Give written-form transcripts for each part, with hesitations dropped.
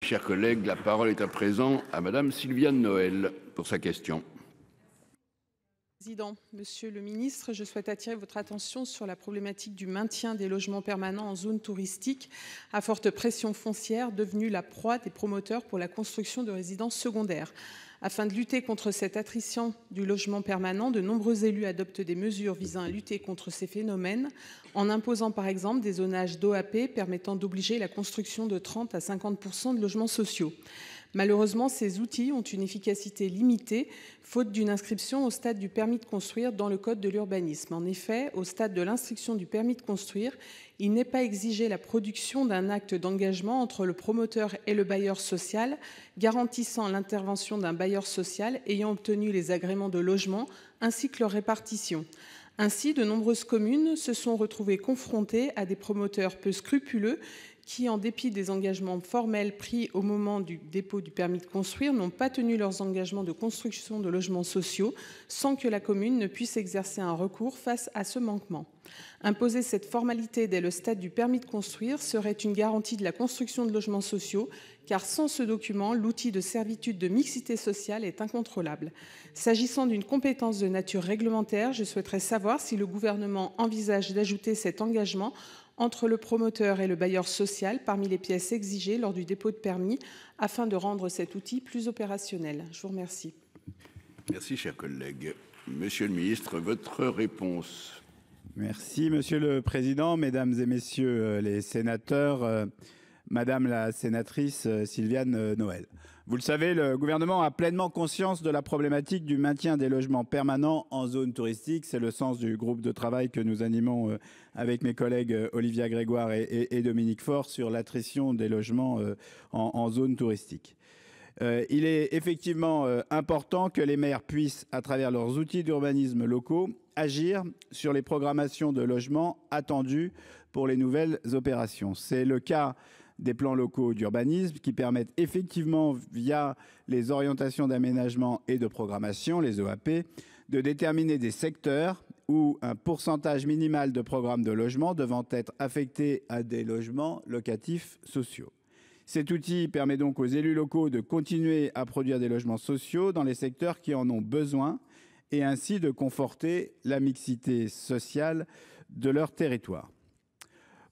cher collègue. La parole est à présent à Madame Sylviane Noël pour sa question. Président, Monsieur le Ministre, je souhaite attirer votre attention sur la problématique du maintien des logements permanents en zone touristique à forte pression foncière, devenue la proie des promoteurs pour la construction de résidences secondaires. Afin de lutter contre cette attrition du logement permanent, de nombreux élus adoptent des mesures visant à lutter contre ces phénomènes, en imposant par exemple des zonages d'OAP permettant d'obliger la construction de 30 à 50% de logements sociaux. Malheureusement, ces outils ont une efficacité limitée, faute d'une inscription au stade du permis de construire dans le code de l'urbanisme. En effet, au stade de l'instruction du permis de construire, il n'est pas exigé la production d'un acte d'engagement entre le promoteur et le bailleur social, garantissant l'intervention d'un bailleur social ayant obtenu les agréments de logement ainsi que leur répartition. Ainsi, de nombreuses communes se sont retrouvées confrontées à des promoteurs peu scrupuleux qui, en dépit des engagements formels pris au moment du dépôt du permis de construire, n'ont pas tenu leurs engagements de construction de logements sociaux sans que la commune ne puisse exercer un recours face à ce manquement. Imposer cette formalité dès le stade du permis de construire serait une garantie de la construction de logements sociaux, car sans ce document, l'outil de servitude de mixité sociale est incontrôlable. S'agissant d'une compétence de nature réglementaire, je souhaiterais savoir si le gouvernement envisage d'ajouter cet engagement entre le promoteur et le bailleur social parmi les pièces exigées lors du dépôt de permis afin de rendre cet outil plus opérationnel. Je vous remercie. Merci, cher collègue. Monsieur le ministre, votre réponse. Merci, Monsieur le Président, Mesdames et Messieurs les sénateurs, Madame la sénatrice Sylviane Noël. Vous le savez, le gouvernement a pleinement conscience de la problématique du maintien des logements permanents en zone touristique. C'est le sens du groupe de travail que nous animons avec mes collègues Olivia Grégoire et Dominique Faure sur l'attrition des logements en zone touristique. Il est effectivement important que les maires puissent, à travers leurs outils d'urbanisme locaux, agir sur les programmations de logements attendus pour les nouvelles opérations. C'est le cas des plans locaux d'urbanisme qui permettent effectivement, via les orientations d'aménagement et de programmation, les OAP, de déterminer des secteurs où un pourcentage minimal de programmes de logement devant être affectés à des logements locatifs sociaux. Cet outil permet donc aux élus locaux de continuer à produire des logements sociaux dans les secteurs qui en ont besoin et ainsi de conforter la mixité sociale de leur territoire.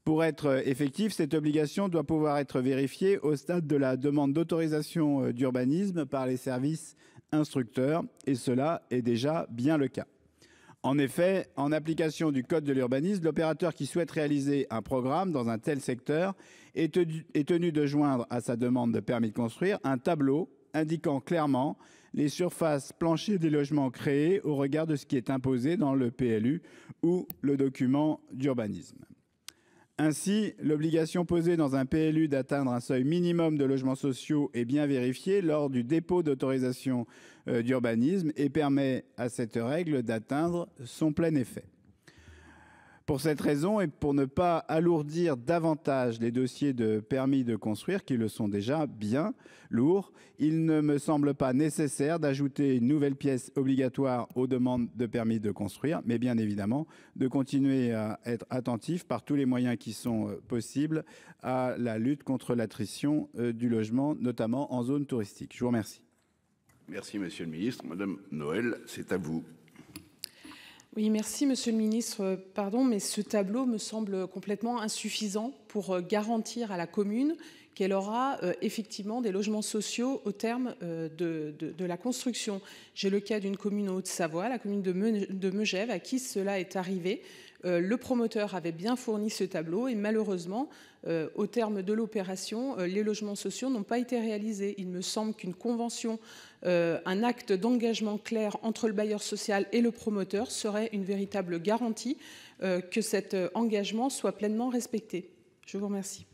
Pour être effectif, cette obligation doit pouvoir être vérifiée au stade de la demande d'autorisation d'urbanisme par les services instructeurs, et cela est déjà bien le cas. En effet, en application du code de l'urbanisme, l'opérateur qui souhaite réaliser un programme dans un tel secteur est tenu de joindre à sa demande de permis de construire un tableau indiquant clairement les surfaces planchers des logements créés au regard de ce qui est imposé dans le PLU ou le document d'urbanisme. Ainsi, l'obligation posée dans un PLU d'atteindre un seuil minimum de logements sociaux est bien vérifiée lors du dépôt d'autorisation d'urbanisme et permet à cette règle d'atteindre son plein effet. Pour cette raison et pour ne pas alourdir davantage les dossiers de permis de construire, qui le sont déjà bien lourds, il ne me semble pas nécessaire d'ajouter une nouvelle pièce obligatoire aux demandes de permis de construire, mais bien évidemment de continuer à être attentif par tous les moyens qui sont possibles à la lutte contre l'attrition du logement, notamment en zone touristique. Je vous remercie. Merci, Monsieur le Ministre. Madame Noël, c'est à vous. Oui, merci Monsieur le Ministre. Pardon, mais ce tableau me semble complètement insuffisant pour garantir à la commune qu'elle aura effectivement des logements sociaux au terme de la construction. J'ai le cas d'une commune en Haute-Savoie, la commune de Megève, à qui cela est arrivé. Le promoteur avait bien fourni ce tableau et malheureusement, au terme de l'opération, les logements sociaux n'ont pas été réalisés. Il me semble qu'une convention, un acte d'engagement clair entre le bailleur social et le promoteur serait une véritable garantie que cet engagement soit pleinement respecté. Je vous remercie.